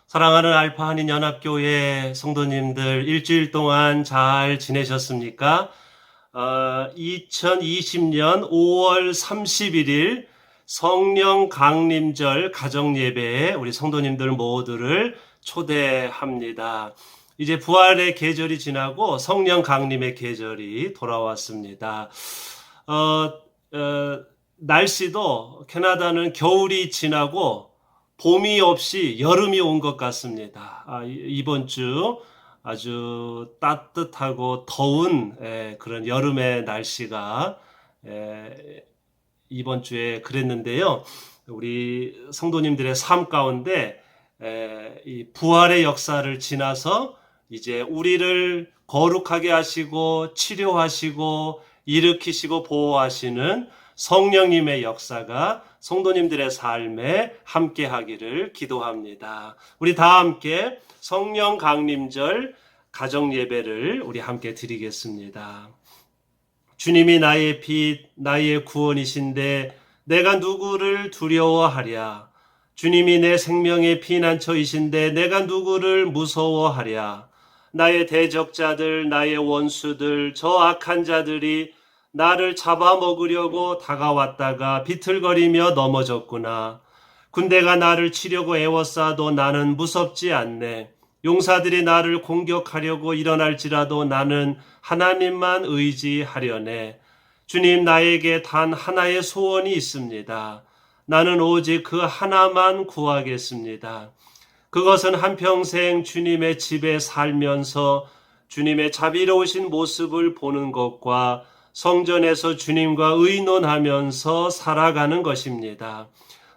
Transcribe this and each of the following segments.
사랑하는 알파 한인연합교회 성도님들 일주일 동안 잘 지내셨습니까? 2020년 5월 31일 성령 강림절 가정예배에 우리 성도님들 모두를 초대합니다. 이제 부활의 계절이 지나고 성령 강림의 계절이 돌아왔습니다. 날씨도 캐나다는 겨울이 지나고 봄이 없이 여름이 온 것 같습니다. 이번 주 아주 따뜻하고 더운 그런 여름의 날씨가 이번 주에 그랬는데요. 우리 성도님들의 삶 가운데 이 부활의 역사를 지나서 이제 우리를 거룩하게 하시고 치료하시고 일으키시고 보호하시는 성령님의 역사가 성도님들의 삶에 함께 하기를 기도합니다. 우리 다 함께 성령 강림절 가정 예배를 우리 함께 드리겠습니다. 주님이 나의 빛, 나의 구원이신데 내가 누구를 두려워하랴. 주님이 내 생명의 피난처이신데 내가 누구를 무서워하랴. 나의 대적자들, 나의 원수들, 저 악한 자들이 나를 잡아먹으려고 다가왔다가 비틀거리며 넘어졌구나. 군대가 나를 치려고 애워싸도 나는 무섭지 않네. 용사들이 나를 공격하려고 일어날지라도 나는 하나님만 의지하려네. 주님, 나에게 단 하나의 소원이 있습니다. 나는 오직 그 하나만 구하겠습니다. 그것은 한평생 주님의 집에 살면서 주님의 자비로우신 모습을 보는 것과 성전에서 주님과 의논하면서 살아가는 것입니다.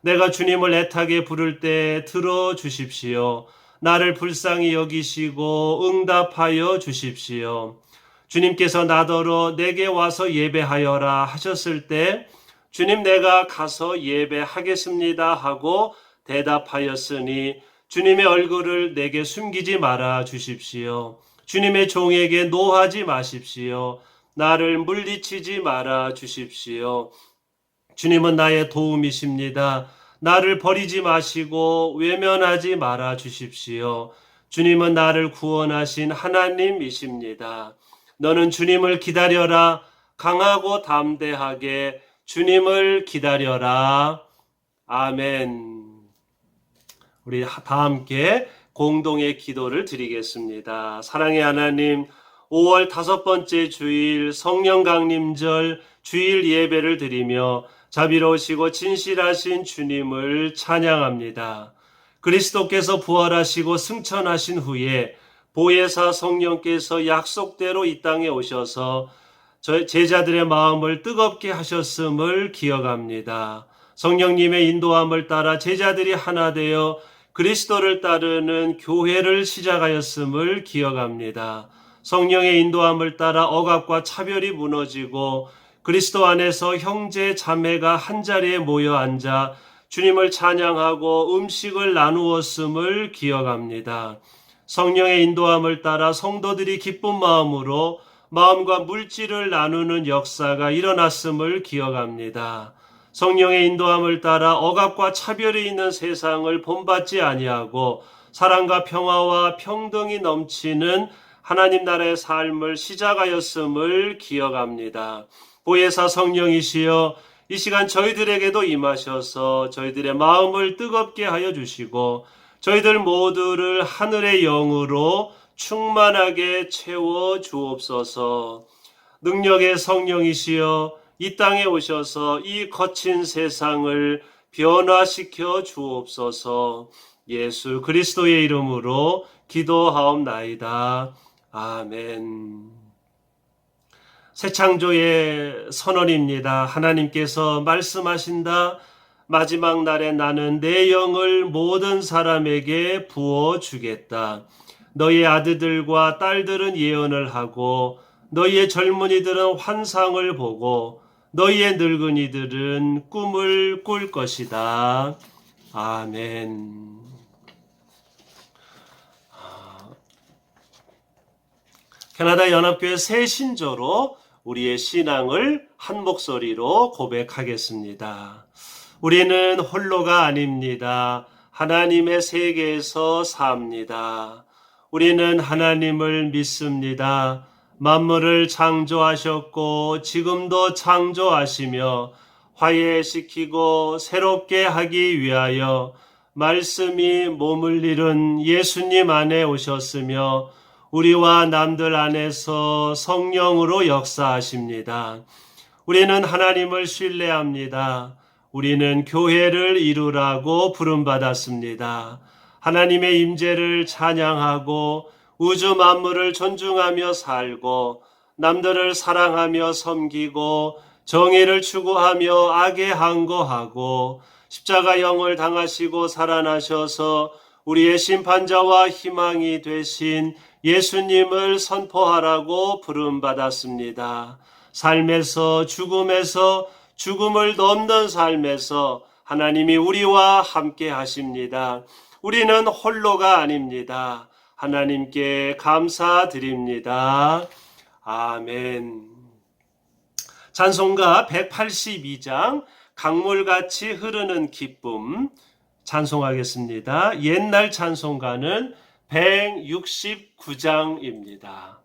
내가 주님을 애타게 부를 때 들어주십시오. 나를 불쌍히 여기시고 응답하여 주십시오. 주님께서 나더러 내게 와서 예배하여라 하셨을 때 주님, 내가 가서 예배하겠습니다 하고 대답하였으니 주님의 얼굴을 내게 숨기지 말아 주십시오. 주님의 종에게 노하지 마십시오. 나를 물리치지 말아 주십시오. 주님은 나의 도움이십니다. 나를 버리지 마시고 외면하지 말아 주십시오. 주님은 나를 구원하신 하나님이십니다. 너는 주님을 기다려라. 강하고 담대하게 주님을 기다려라. 아멘. 우리 다 함께 공동의 기도를 드리겠습니다. 사랑의 하나님, 5월 5번째 주일 성령 강림절 주일 예배를 드리며 자비로우시고 진실하신 주님을 찬양합니다. 그리스도께서 부활하시고 승천하신 후에 보혜사 성령께서 약속대로 이 땅에 오셔서 제자들의 마음을 뜨겁게 하셨음을 기억합니다. 성령님의 인도함을 따라 제자들이 하나 되어 그리스도를 따르는 교회를 시작하였음을 기억합니다. 성령의 인도함을 따라 억압과 차별이 무너지고 그리스도 안에서 형제 자매가 한자리에 모여 앉아 주님을 찬양하고 음식을 나누었음을 기억합니다. 성령의 인도함을 따라 성도들이 기쁜 마음으로 마음과 물질을 나누는 역사가 일어났음을 기억합니다. 성령의 인도함을 따라 억압과 차별이 있는 세상을 본받지 아니하고 사랑과 평화와 평등이 넘치는 하나님 나라의 삶을 시작하였음을 기억합니다. 보혜사 성령이시여 이 시간 저희들에게도 임하셔서 저희들의 마음을 뜨겁게 하여 주시고 저희들 모두를 하늘의 영으로 충만하게 채워 주옵소서. 능력의 성령이시여 이 땅에 오셔서 이 거친 세상을 변화시켜 주옵소서. 예수 그리스도의 이름으로 기도하옵나이다. 아멘. 새 창조의 선언입니다. 하나님께서 말씀하신다. 마지막 날에 나는 내 영을 모든 사람에게 부어주겠다. 너희 아들들과 딸들은 예언을 하고 너희의 젊은이들은 환상을 보고 너희의 늙은이들은 꿈을 꿀 것이다. 아멘. 캐나다 연합교회 새 신조로 우리의 신앙을 한 목소리로 고백하겠습니다. 우리는 홀로가 아닙니다. 하나님의 세계에서 삽니다. 우리는 하나님을 믿습니다. 만물을 창조하셨고 지금도 창조하시며 화해시키고 새롭게 하기 위하여 말씀이 몸을 이룬 예수님 안에 오셨으며 우리와 남들 안에서 성령으로 역사하십니다. 우리는 하나님을 신뢰합니다. 우리는 교회를 이루라고 부름받았습니다. 하나님의 임재를 찬양하고 우주 만물을 존중하며 살고 남들을 사랑하며 섬기고 정의를 추구하며 악에 항거하고 십자가 영을 당하시고 살아나셔서 우리의 심판자와 희망이 되신 예수님을 선포하라고 부름받았습니다. 삶에서 죽음에서 죽음을 넘는 삶에서 하나님이 우리와 함께 하십니다. 우리는 홀로가 아닙니다. 하나님께 감사드립니다. 아멘. 찬송가 182장 강물같이 흐르는 기쁨 찬송하겠습니다. 옛날 찬송가는 169장입니다.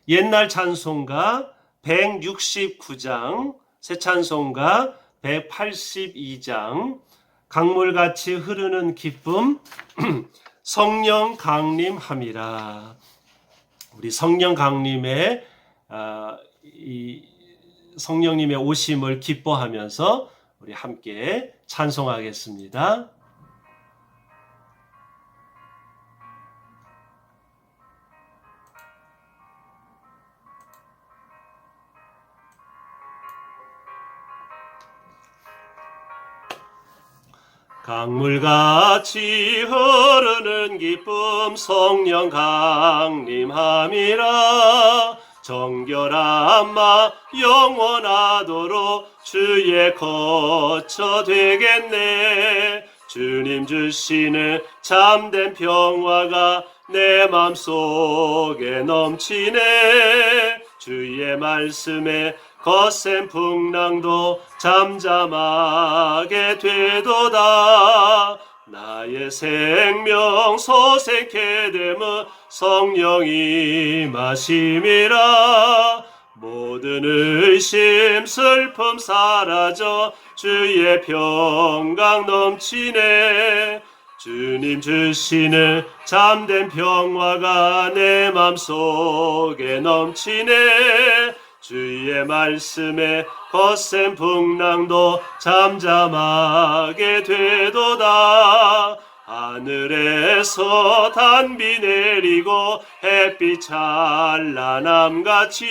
옛날 찬송가 169장, 새 찬송가 182장, 강물같이 흐르는 기쁨, 성령 강림함이라. 우리 성령 강림의 이 성령님의 오심을 기뻐하면서 우리 함께 찬송하겠습니다. 강물같이 흐르는 기쁨 성령 강림함이라. 정결한 마 영원하도록 주의 거처 되겠네. 주님 주시는 참된 평화가 내 맘속에 넘치네. 주의 말씀에 거센 풍랑도 잠잠하게 되도다. 나의 생명 소생케 됨은 성령이 마심이라. 모든 의심 슬픔 사라져 주의 평강 넘치네. 주님 주시는 참된 평화가 내 맘속에 넘치네. 주의 말씀에 거센 풍랑도 잠잠하게 되도다. 하늘에서 단비 내리고 햇빛 찬란함같이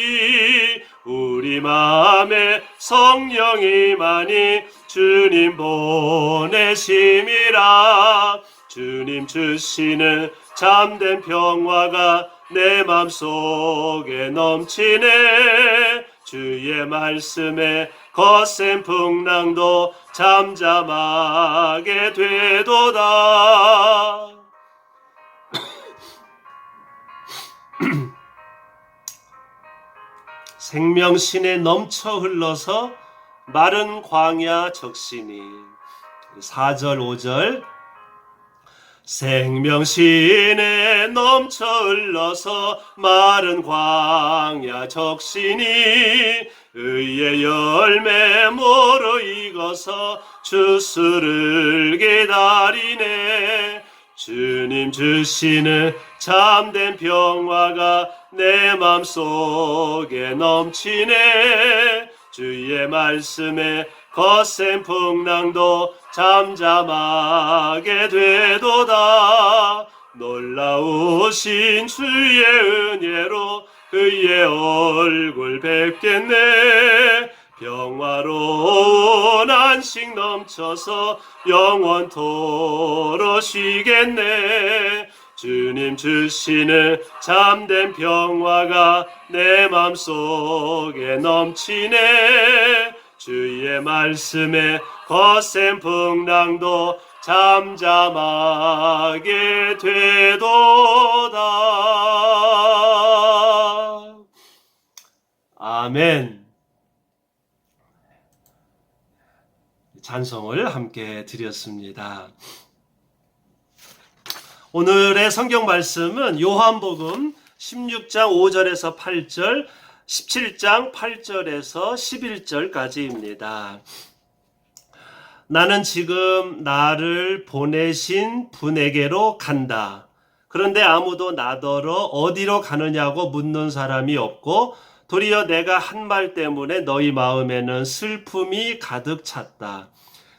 우리 맘에 성령이 많이 주님 보내심이라. 주님 주시는 참된 평화가 내 맘속에 넘치네. 주의 말씀에 거센 풍랑도 잠잠하게 되도다. 생명신에 넘쳐 흘러서 마른 광야 적시니. 4절 5절 생명신에 넘쳐 흘러서 마른 광야 적시니 의의 열매 모로 익어서 주수를 기다리네. 주님 주시는 참된 평화가 내 맘속에 넘치네. 주의 말씀에 거센 풍랑도 잠잠하게 되도다. 놀라우신 주의 은혜로 그의 얼굴 뵙겠네. 평화로운 안식 넘쳐서 영원토록 쉬겠네. 주님 주시는 참된 평화가 내 맘속에 넘치네. 주의 말씀에 거센 풍랑도 잠잠하게 되도다. 아멘. 찬송을 함께 드렸습니다. 오늘의 성경 말씀은 요한복음 16장 5절에서 8절, 17장 8절에서 11절까지입니다. 나는 지금 나를 보내신 분에게로 간다. 그런데 아무도 나더러 어디로 가느냐고 묻는 사람이 없고 도리어 내가 한 말 때문에 너희 마음에는 슬픔이 가득 찼다.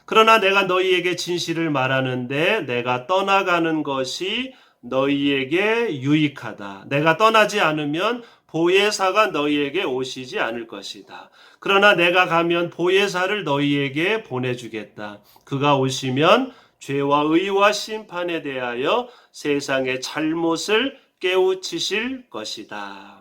그러나 내가 너희에게 진실을 말하는데 내가 떠나가는 것이 너희에게 유익하다. 내가 떠나지 않으면 보혜사가 너희에게 오시지 않을 것이다. 그러나 내가 가면 보혜사를 너희에게 보내주겠다. 그가 오시면 죄와 의와 심판에 대하여 세상의 잘못을 깨우치실 것이다.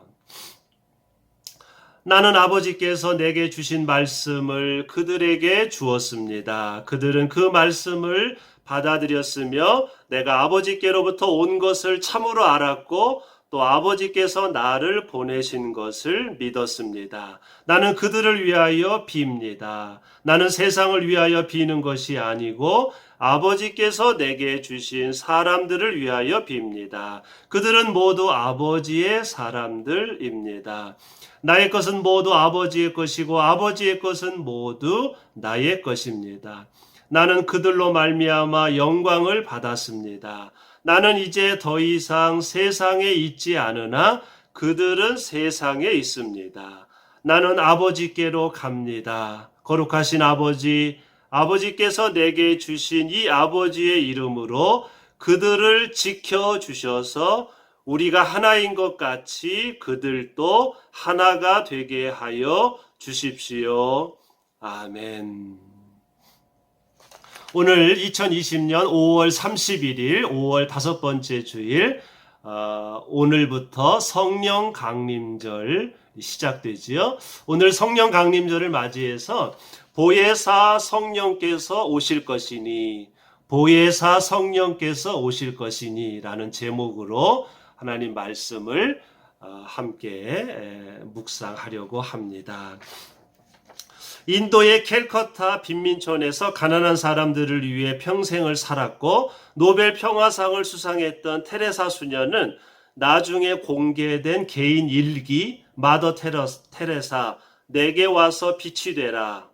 나는 아버지께서 내게 주신 말씀을 그들에게 주었습니다. 그들은 그 말씀을 받아들였으며 내가 아버지께로부터 온 것을 참으로 알았고 또 아버지께서 나를 보내신 것을 믿었습니다. 나는 그들을 위하여 빕니다. 나는 세상을 위하여 비는 것이 아니고 아버지께서 내게 주신 사람들을 위하여 빕니다. 그들은 모두 아버지의 사람들입니다. 나의 것은 모두 아버지의 것이고 아버지의 것은 모두 나의 것입니다. 나는 그들로 말미암아 영광을 받았습니다. 나는 이제 더 이상 세상에 있지 않으나 그들은 세상에 있습니다. 나는 아버지께로 갑니다. 거룩하신 아버지, 아버지께서 내게 주신 이 아버지의 이름으로 그들을 지켜주셔서 우리가 하나인 것 같이 그들도 하나가 되게 하여 주십시오. 아멘. 오늘 2020년 5월 31일, 5월 5번째 주일, 오늘부터 성령 강림절 시작되지요. 오늘 성령 강림절을 맞이해서 보혜사 성령께서 오실 것이니, 보혜사 성령께서 오실 것이니 라는 제목으로 하나님 말씀을 함께 묵상하려고 합니다. 인도의 캘커타 빈민촌에서 가난한 사람들을 위해 평생을 살았고 노벨 평화상을 수상했던 테레사 수녀는 나중에 공개된 개인 일기 마더 테레사 내게 와서 빛이 되라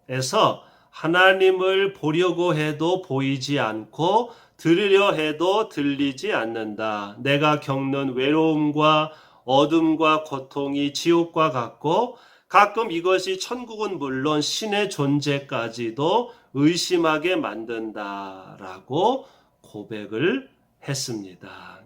에서 하나님을 보려고 해도 보이지 않고 들으려 해도 들리지 않는다. 내가 겪는 외로움과 어둠과 고통이 지옥과 같고 가끔 이것이 천국은 물론 신의 존재까지도 의심하게 만든다라고 고백을 했습니다.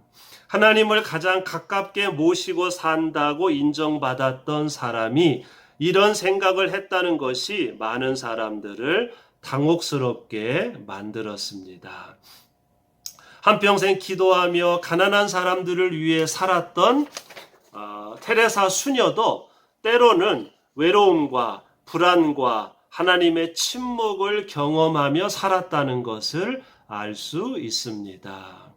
하나님을 가장 가깝게 모시고 산다고 인정받았던 사람이 이런 생각을 했다는 것이 많은 사람들을 당혹스럽게 만들었습니다. 한평생 기도하며 가난한 사람들을 위해 살았던 테레사 수녀도 때로는 외로움과 불안과 하나님의 침묵을 경험하며 살았다는 것을 알 수 있습니다.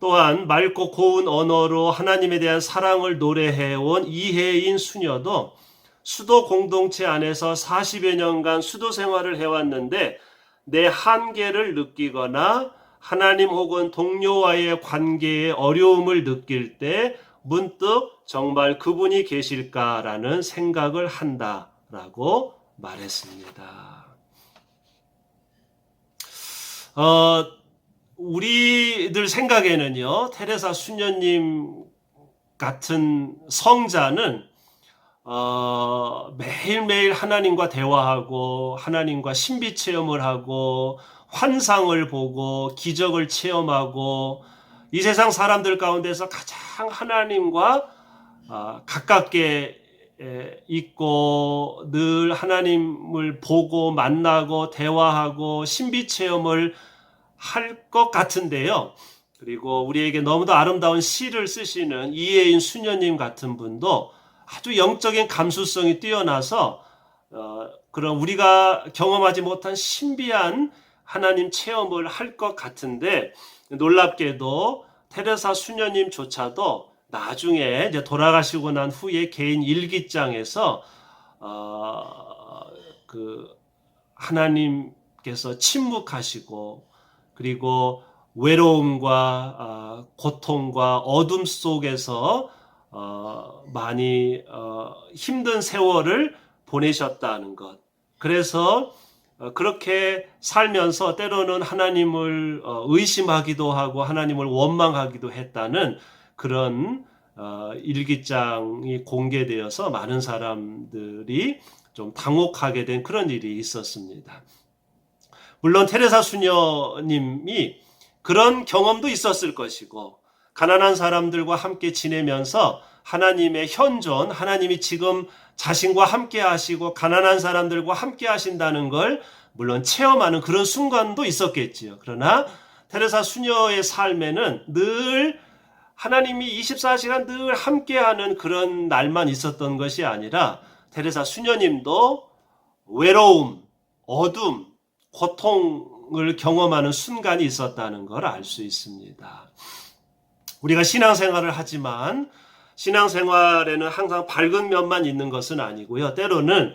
또한 맑고 고운 언어로 하나님에 대한 사랑을 노래해온 이혜인 수녀도 수도 공동체 안에서 40여 년간 수도 생활을 해왔는데 내 한계를 느끼거나 하나님 혹은 동료와의 관계에 어려움을 느낄 때 문득 정말 그분이 계실까라는 생각을 한다라고 말했습니다. 우리들 생각에는요, 테레사 수녀님 같은 성자는 매일매일 하나님과 대화하고 하나님과 신비 체험을 하고 환상을 보고 기적을 체험하고 이 세상 사람들 가운데서 가장 하나님과 가깝게 있고 늘 하나님을 보고 만나고 대화하고 신비 체험을 할 것 같은데요. 그리고 우리에게 너무도 아름다운 시를 쓰시는 이혜인 수녀님 같은 분도 아주 영적인 감수성이 뛰어나서 그런 우리가 경험하지 못한 신비한 하나님 체험을 할 것 같은데 놀랍게도 테레사 수녀님조차도 나중에 이제 돌아가시고 난 후에 개인 일기장에서 그 하나님께서 침묵하시고 그리고 외로움과 고통과 어둠 속에서 많이 힘든 세월을 보내셨다는 것. 그래서 그렇게 살면서 때로는 하나님을 의심하기도 하고 하나님을 원망하기도 했다는 그런 일기장이 공개되어서 많은 사람들이 좀 당혹하게 된 그런 일이 있었습니다. 물론 테레사 수녀님이 그런 경험도 있었을 것이고 가난한 사람들과 함께 지내면서 하나님의 현존, 하나님이 지금 자신과 함께 하시고 가난한 사람들과 함께 하신다는 걸 물론 체험하는 그런 순간도 있었겠지요. 그러나 테레사 수녀의 삶에는 늘 하나님이 24시간 늘 함께하는 그런 날만 있었던 것이 아니라 테레사 수녀님도 외로움, 어둠, 고통을 경험하는 순간이 있었다는 걸 알 수 있습니다. 우리가 신앙생활을 하지만 신앙생활에는 항상 밝은 면만 있는 것은 아니고요. 때로는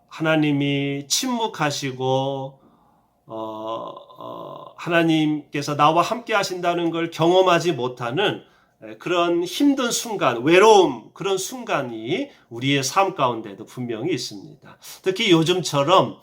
하나님이 침묵하시고 하나님께서 나와 함께 하신다는 걸 경험하지 못하는 그런 힘든 순간, 외로움, 그런 순간이 우리의 삶 가운데도 분명히 있습니다. 특히 요즘처럼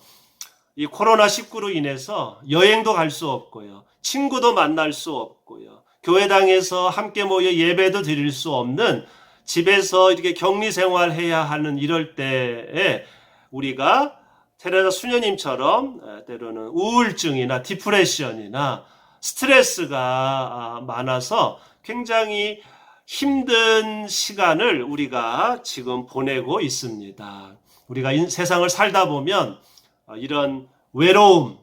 이 코로나19로 인해서 여행도 갈 수 없고요. 친구도 만날 수 없고요. 교회당에서 함께 모여 예배도 드릴 수 없는 집에서 이렇게 격리 생활해야 하는 이럴 때에 우리가 테레사 수녀님처럼 때로는 우울증이나 디프레션이나 스트레스가 많아서 굉장히 힘든 시간을 우리가 지금 보내고 있습니다. 우리가 세상을 살다 보면 이런 외로움,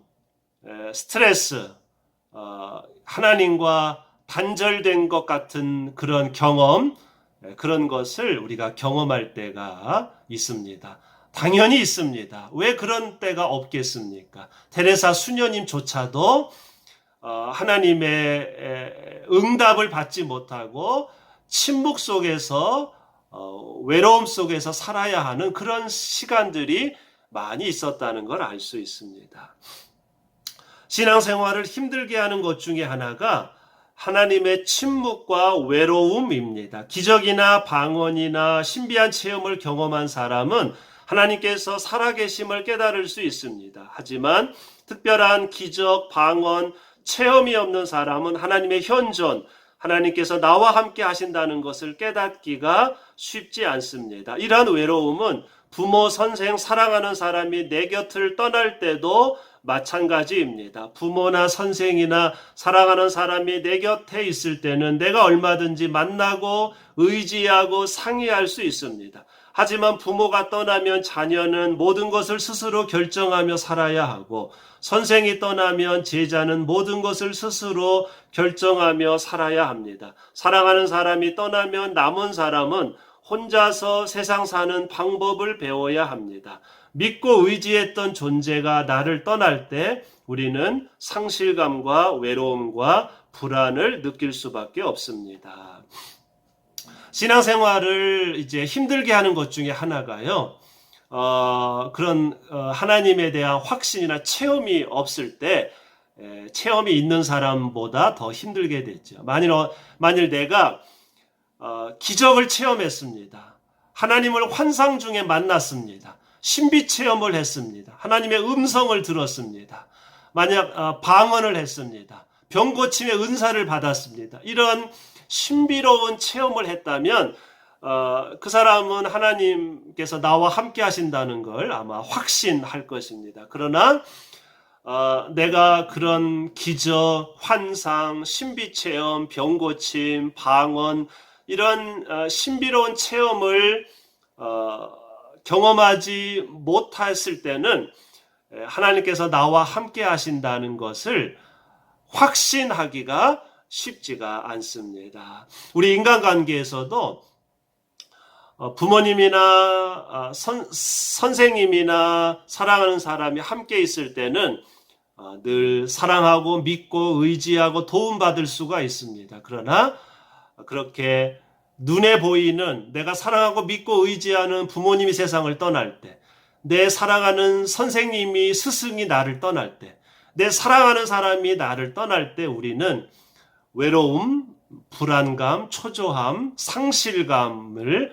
스트레스, 하나님과 단절된 것 같은 그런 경험, 그런 것을 우리가 경험할 때가 있습니다. 당연히 있습니다. 왜 그런 때가 없겠습니까? 테레사 수녀님조차도 하나님의 응답을 받지 못하고 침묵 속에서 외로움 속에서 살아야 하는 그런 시간들이 많이 있었다는 걸 알 수 있습니다. 신앙생활을 힘들게 하는 것 중에 하나가 하나님의 침묵과 외로움입니다. 기적이나 방언이나 신비한 체험을 경험한 사람은 하나님께서 살아계심을 깨달을 수 있습니다. 하지만 특별한 기적, 방언, 체험이 없는 사람은 하나님의 현존, 하나님께서 나와 함께 하신다는 것을 깨닫기가 쉽지 않습니다. 이러한 외로움은 부모, 선생, 사랑하는 사람이 내 곁을 떠날 때도 마찬가지입니다. 부모나 선생이나 사랑하는 사람이 내 곁에 있을 때는 내가 얼마든지 만나고 의지하고 상의할 수 있습니다. 하지만 부모가 떠나면 자녀는 모든 것을 스스로 결정하며 살아야 하고 선생이 떠나면 제자는 모든 것을 스스로 결정하며 살아야 합니다. 사랑하는 사람이 떠나면 남은 사람은 혼자서 세상 사는 방법을 배워야 합니다. 믿고 의지했던 존재가 나를 떠날 때 우리는 상실감과 외로움과 불안을 느낄 수밖에 없습니다. 신앙생활을 이제 힘들게 하는 것 중에 하나가요. 그런 하나님에 대한 확신이나 체험이 없을 때 체험이 있는 사람보다 더 힘들게 되죠. 만일 내가 기적을 체험했습니다. 하나님을 환상 중에 만났습니다. 신비 체험을 했습니다. 하나님의 음성을 들었습니다. 만약 방언을 했습니다. 병 고침의 은사를 받았습니다. 이런 신비로운 체험을 했다면 그 사람은 하나님께서 나와 함께 하신다는 걸 아마 확신할 것입니다. 그러나 내가 그런 기적, 환상, 신비체험, 병고침, 방언 이런 신비로운 체험을 경험하지 못했을 때는 하나님께서 나와 함께 하신다는 것을 확신하기가 쉽지가 않습니다. 우리 인간관계에서도 부모님이나 선생님이나 사랑하는 사람이 함께 있을 때는 늘 사랑하고 믿고 의지하고 도움받을 수가 있습니다. 그러나 그렇게 눈에 보이는 내가 사랑하고 믿고 의지하는 부모님이 세상을 떠날 때, 내 사랑하는 선생님이 스승이 나를 떠날 때, 내 사랑하는 사람이 나를 떠날 때 우리는 외로움, 불안감, 초조함, 상실감을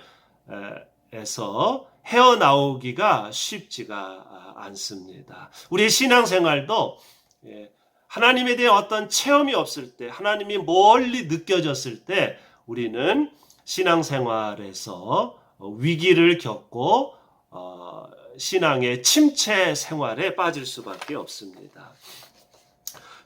에서 헤어나오기가 쉽지가 않습니다. 우리의 신앙생활도 하나님에 대한 어떤 체험이 없을 때, 하나님이 멀리 느껴졌을 때 우리는 신앙생활에서 위기를 겪고 신앙의 침체 생활에 빠질 수밖에 없습니다.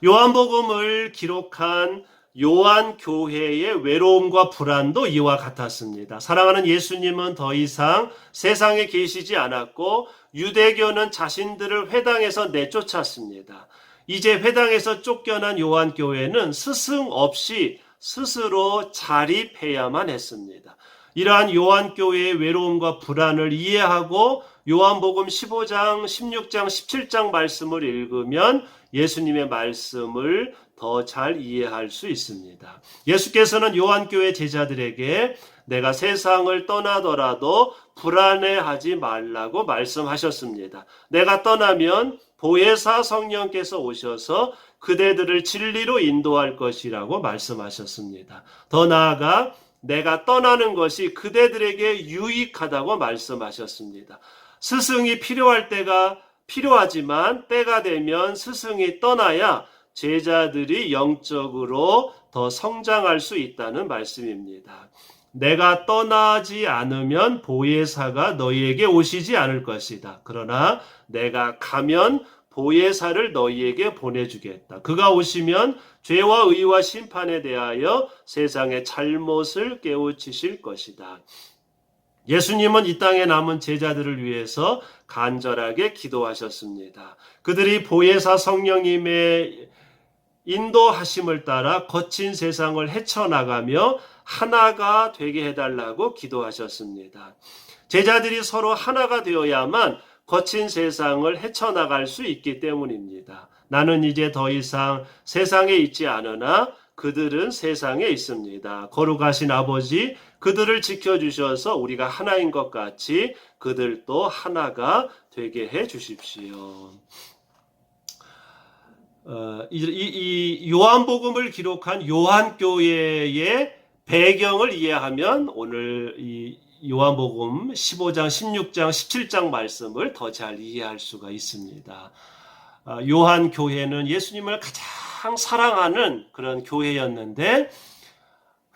요한복음을 기록한 요한 교회의 외로움과 불안도 이와 같았습니다. 사랑하는 예수님은 더 이상 세상에 계시지 않았고 유대교는 자신들을 회당에서 내쫓았습니다. 이제 회당에서 쫓겨난 요한 교회는 스승 없이 스스로 자립해야만 했습니다. 이러한 요한 교회의 외로움과 불안을 이해하고 요한복음 15장, 16장, 17장 말씀을 읽으면 예수님의 말씀을 더 잘 이해할 수 있습니다. 예수께서는 요한교회 제자들에게 내가 세상을 떠나더라도 불안해하지 말라고 말씀하셨습니다. 내가 떠나면 보혜사 성령께서 오셔서 그대들을 진리로 인도할 것이라고 말씀하셨습니다. 더 나아가 내가 떠나는 것이 그대들에게 유익하다고 말씀하셨습니다. 스승이 필요할 때가 필요하지만 때가 되면 스승이 떠나야 제자들이 영적으로 더 성장할 수 있다는 말씀입니다. 내가 떠나지 않으면 보혜사가 너희에게 오시지 않을 것이다. 그러나 내가 가면 보혜사를 너희에게 보내주겠다. 그가 오시면 죄와 의와 심판에 대하여 세상의 잘못을 깨우치실 것이다. 예수님은 이 땅에 남은 제자들을 위해서 간절하게 기도하셨습니다. 그들이 보혜사 성령님의 인도하심을 따라 거친 세상을 헤쳐나가며 하나가 되게 해달라고 기도하셨습니다. 제자들이 서로 하나가 되어야만 거친 세상을 헤쳐나갈 수 있기 때문입니다. 나는 이제 더 이상 세상에 있지 않으나 그들은 세상에 있습니다. 거룩하신 아버지, 그들을 지켜주셔서 우리가 하나인 것 같이 그들도 하나가 되게 해 주십시오. 이 요한복음을 기록한 요한교회의 배경을 이해하면 오늘 이 요한복음 15장, 16장, 17장 말씀을 더 잘 이해할 수가 있습니다. 요한교회는 예수님을 가장 사랑하는 그런 교회였는데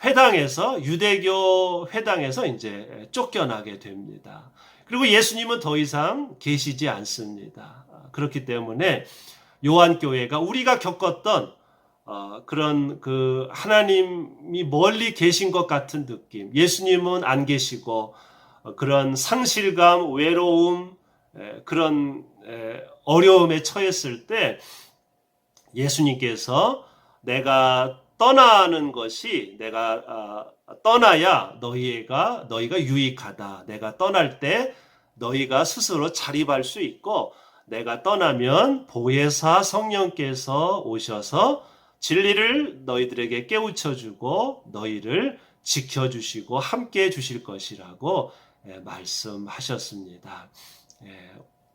회당에서 유대교 회당에서 이제 쫓겨나게 됩니다. 그리고 예수님은 더 이상 계시지 않습니다. 그렇기 때문에 요한교회가 우리가 겪었던 그런 그 하나님이 멀리 계신 것 같은 느낌, 예수님은 안 계시고 그런 상실감, 외로움, 그런 어려움에 처했을 때 예수님께서 내가 떠나는 것이 내가 떠나야 너희가 유익하다. 내가 떠날 때 너희가 스스로 자립할 수 있고 내가 떠나면 보혜사 성령께서 오셔서 진리를 너희들에게 깨우쳐주고 너희를 지켜주시고 함께해 주실 것이라고 말씀하셨습니다.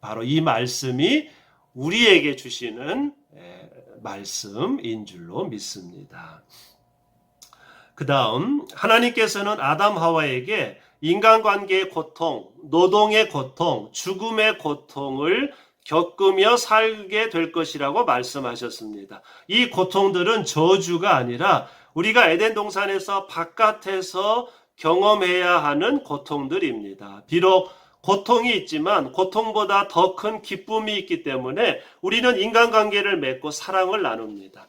바로 이 말씀이 우리에게 주시는 말씀인 줄로 믿습니다. 그 다음 하나님께서는 아담 하와에게 인간관계의 고통, 노동의 고통, 죽음의 고통을 겪으며 살게 될 것이라고 말씀하셨습니다. 이 고통들은 저주가 아니라 우리가 에덴 동산에서 바깥에서 경험해야 하는 고통들입니다. 비록 고통이 있지만 고통보다 더 큰 기쁨이 있기 때문에 우리는 인간관계를 맺고 사랑을 나눕니다.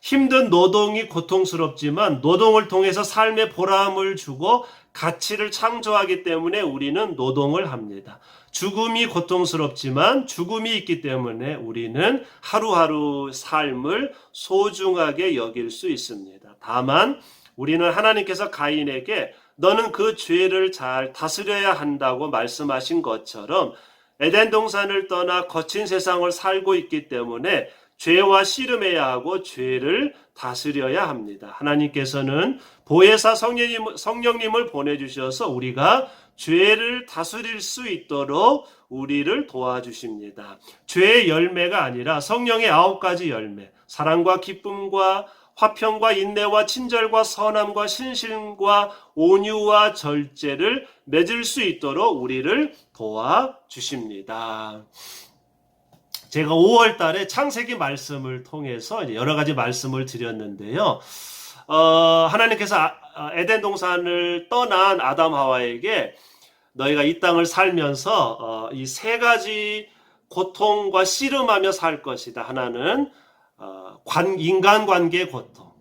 힘든 노동이 고통스럽지만 노동을 통해서 삶의 보람을 주고 가치를 창조하기 때문에 우리는 노동을 합니다. 죽음이 고통스럽지만 죽음이 있기 때문에 우리는 하루하루 삶을 소중하게 여길 수 있습니다. 다만 우리는 하나님께서 가인에게 너는 그 죄를 잘 다스려야 한다고 말씀하신 것처럼 에덴 동산을 떠나 거친 세상을 살고 있기 때문에 죄와 씨름해야 하고 죄를 다스려야 합니다. 하나님께서는 보혜사 성령님을 보내주셔서 우리가 죄를 다스릴 수 있도록 우리를 도와주십니다. 죄의 열매가 아니라 성령의 9가지 열매, 사랑과 기쁨과 화평과 인내와 친절과 선함과 신실과 온유와 절제를 맺을 수 있도록 우리를 도와주십니다. 제가 5월 달에 창세기 말씀을 통해서 여러 가지 말씀을 드렸는데요. 하나님께서 에덴 동산을 떠난 아담 하와에게 너희가 이 땅을 살면서 이 3가지 고통과 씨름하며 살 것이다. 하나는 인간관계의 고통.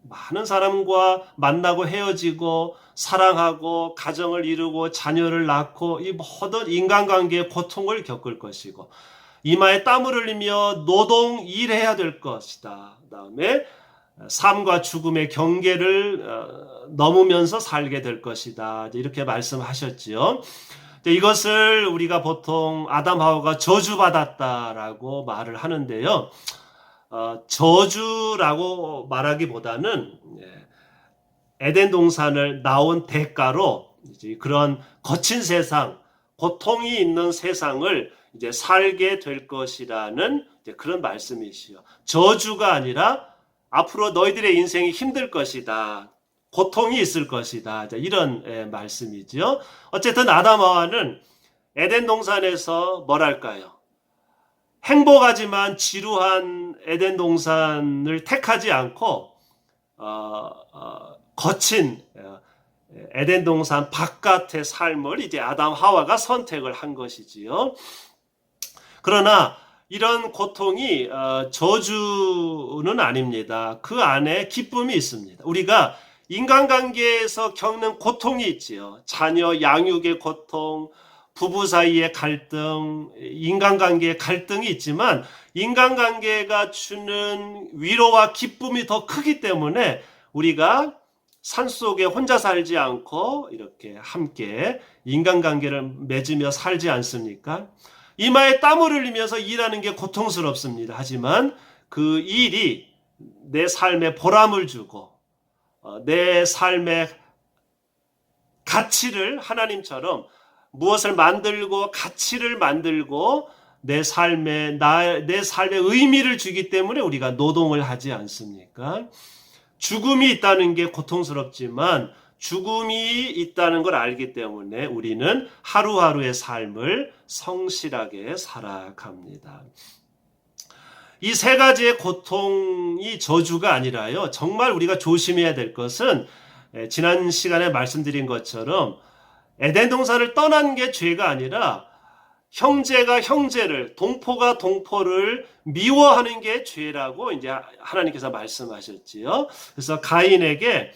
많은 사람과 만나고 헤어지고 사랑하고 가정을 이루고 자녀를 낳고 이 모든 인간관계의 고통을 겪을 것이고 이마에 땀을 흘리며 노동 일해야 될 것이다. 그다음에 삶과 죽음의 경계를 넘으면서 살게 될 것이다. 이렇게 말씀하셨지요. 이것을 우리가 보통 아담 하와가 저주받았다라고 말을 하는데요. 저주라고 말하기보다는 에덴 동산을 나온 대가로 이제 그런 거친 세상, 고통이 있는 세상을 이제 살게 될 것이라는 이제 그런 말씀이시요. 저주가 아니라 앞으로 너희들의 인생이 힘들 것이다. 고통이 있을 것이다. 이런 말씀이죠. 어쨌든 아담 하와는 에덴 동산에서 뭐랄까요? 행복하지만 지루한 에덴 동산을 택하지 않고 거친 에덴 동산 바깥의 삶을 이제 아담 하와가 선택을 한 것이지요. 그러나 이런 고통이 저주는 아닙니다. 그 안에 기쁨이 있습니다. 우리가 인간관계에서 겪는 고통이 있지요. 자녀 양육의 고통, 부부 사이의 갈등, 인간관계의 갈등이 있지만 인간관계가 주는 위로와 기쁨이 더 크기 때문에 우리가 산속에 혼자 살지 않고 이렇게 함께 인간관계를 맺으며 살지 않습니까? 이마에 땀을 흘리면서 일하는 게 고통스럽습니다. 하지만 그 일이 내 삶에 보람을 주고 내 삶의 가치를 하나님처럼 무엇을 만들고 가치를 만들고 내 삶의 의미를 주기 때문에 우리가 노동을 하지 않습니까? 죽음이 있다는 게 고통스럽지만 죽음이 있다는 걸 알기 때문에 우리는 하루하루의 삶을 성실하게 살아갑니다. 이 3가지의 고통이 저주가 아니라요. 정말 우리가 조심해야 될 것은 지난 시간에 말씀드린 것처럼 에덴 동산을 떠난 게 죄가 아니라 형제가 형제를, 동포가 동포를 미워하는 게 죄라고 이제 하나님께서 말씀하셨지요. 그래서 가인에게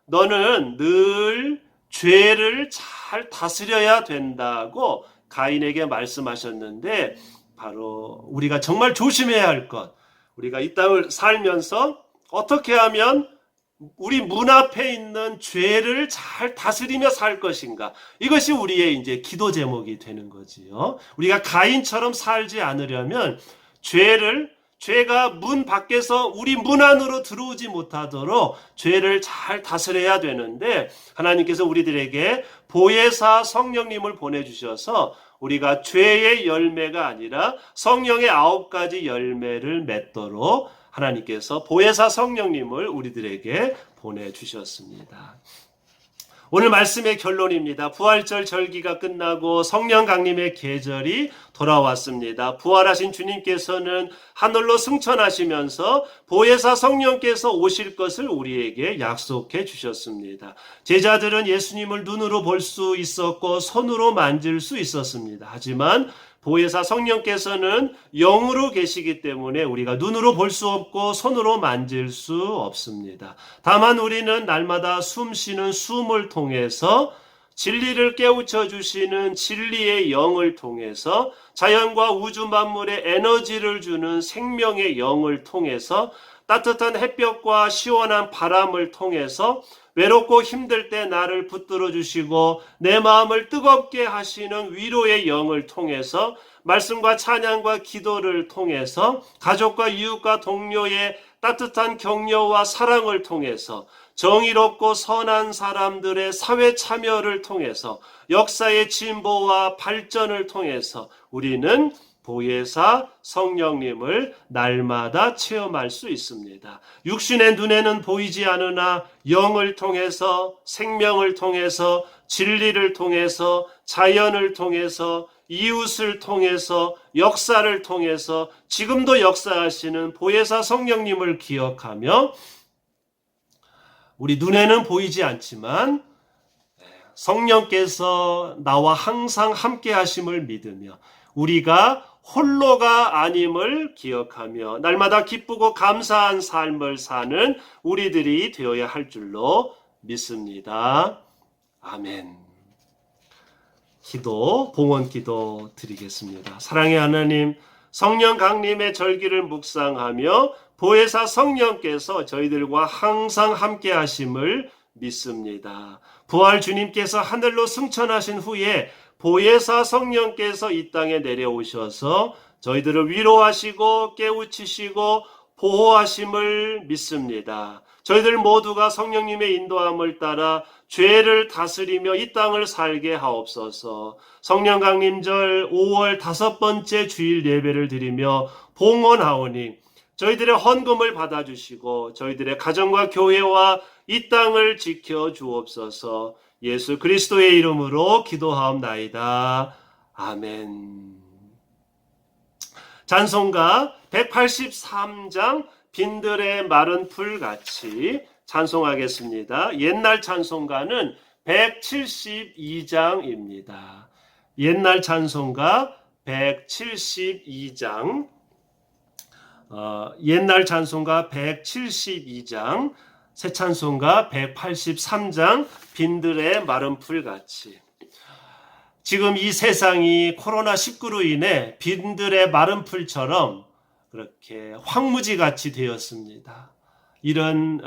너는 늘 죄를 잘 다스려야 된다고 가인에게 말씀하셨는데 바로 우리가 정말 조심해야 할 것, 우리가 이 땅을 살면서 어떻게 하면 우리 문 앞에 있는 죄를 잘 다스리며 살 것인가? 이것이 우리의 이제 기도 제목이 되는 거지요. 우리가 가인처럼 살지 않으려면 죄가 문 밖에서 우리 문 안으로 들어오지 못하도록 죄를 잘 다스려야 되는데 하나님께서 우리들에게 보혜사 성령님을 보내주셔서 우리가 죄의 열매가 아니라 성령의 9가지 열매를 맺도록 하나님께서 보혜사 성령님을 우리들에게 보내주셨습니다. 오늘 말씀의 결론입니다. 부활절 절기가 끝나고 성령 강림의 계절이 돌아왔습니다. 부활하신 주님께서는 하늘로 승천하시면서 보혜사 성령께서 오실 것을 우리에게 약속해 주셨습니다. 제자들은 예수님을 눈으로 볼 수 있었고 손으로 만질 수 있었습니다. 하지만 보혜사 성령께서는 영으로 계시기 때문에 우리가 눈으로 볼 수 없고 손으로 만질 수 없습니다. 다만 우리는 날마다 숨 쉬는 숨을 통해서 진리를 깨우쳐 주시는 진리의 영을 통해서 자연과 우주 만물에 에너지를 주는 생명의 영을 통해서 따뜻한 햇볕과 시원한 바람을 통해서 외롭고 힘들 때 나를 붙들어 주시고 내 마음을 뜨겁게 하시는 위로의 영을 통해서 말씀과 찬양과 기도를 통해서 가족과 이웃과 동료의 따뜻한 격려와 사랑을 통해서 정의롭고 선한 사람들의 사회 참여를 통해서 역사의 진보와 발전을 통해서 우리는 보혜사 성령님을 날마다 체험할 수 있습니다. 육신의 눈에는 보이지 않으나 영을 통해서, 생명을 통해서, 진리를 통해서, 자연을 통해서, 이웃을 통해서, 역사를 통해서 지금도 역사하시는 보혜사 성령님을 기억하며 우리 눈에는 보이지 않지만 성령께서 나와 항상 함께 하심을 믿으며 우리가 홀로가 아님을 기억하며 날마다 기쁘고 감사한 삶을 사는 우리들이 되어야 할 줄로 믿습니다. 아멘. 기도, 봉헌 기도 드리겠습니다. 사랑의 하나님, 성령 강림의 절기를 묵상하며 보혜사 성령께서 저희들과 항상 함께 하심을 믿습니다. 부활 주님께서 하늘로 승천하신 후에 보혜사 성령께서 이 땅에 내려오셔서 저희들을 위로하시고 깨우치시고 보호하심을 믿습니다. 저희들 모두가 성령님의 인도함을 따라 죄를 다스리며 이 땅을 살게 하옵소서. 성령 강림절 5월 5번째 주일 예배를 드리며 봉헌하오니 저희들의 헌금을 받아주시고 저희들의 가정과 교회와 이 땅을 지켜 주옵소서. 예수 그리스도의 이름으로 기도하옵나이다. 아멘. 찬송가 183장 빈들의 마른 풀같이 찬송하겠습니다. 옛날 찬송가는 172장입니다. 옛날 찬송가 172장 옛날 찬송가 172장 새 찬송가 183장 빈들의 마른 풀같이. 지금 이 세상이 코로나19로 인해 빈들의 마른 풀처럼 그렇게 황무지같이 되었습니다. 이런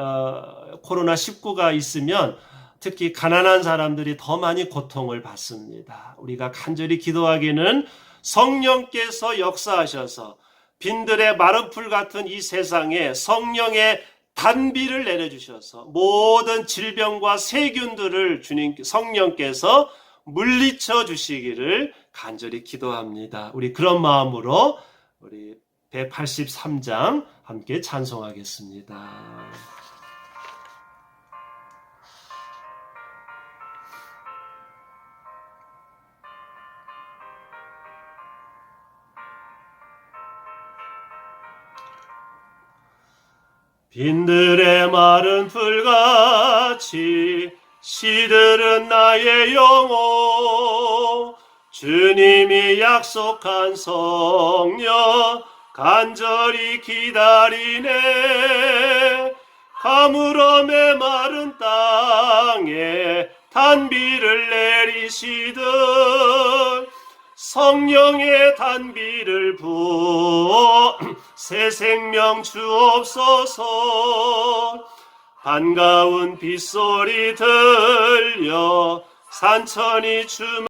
코로나19가 있으면 특히 가난한 사람들이 더 많이 고통을 받습니다. 우리가 간절히 기도하기는 성령께서 역사하셔서 빈들의 마른 풀 같은 이 세상에 성령의 단비를 내려주셔서 모든 질병과 세균들을 성령께서 물리쳐 주시기를 간절히 기도합니다. 우리 그런 마음으로 우리 183장 함께 찬송하겠습니다. 빈들의 마른 풀같이 시들은 나의 영혼 주님이 약속한 성령 간절히 기다리네. 가물어 메마른 땅에 단비를 내리시듯 성령의 단비를 부어 새 생명 주옵소서. 반가운 빗소리 들려 산천이 춤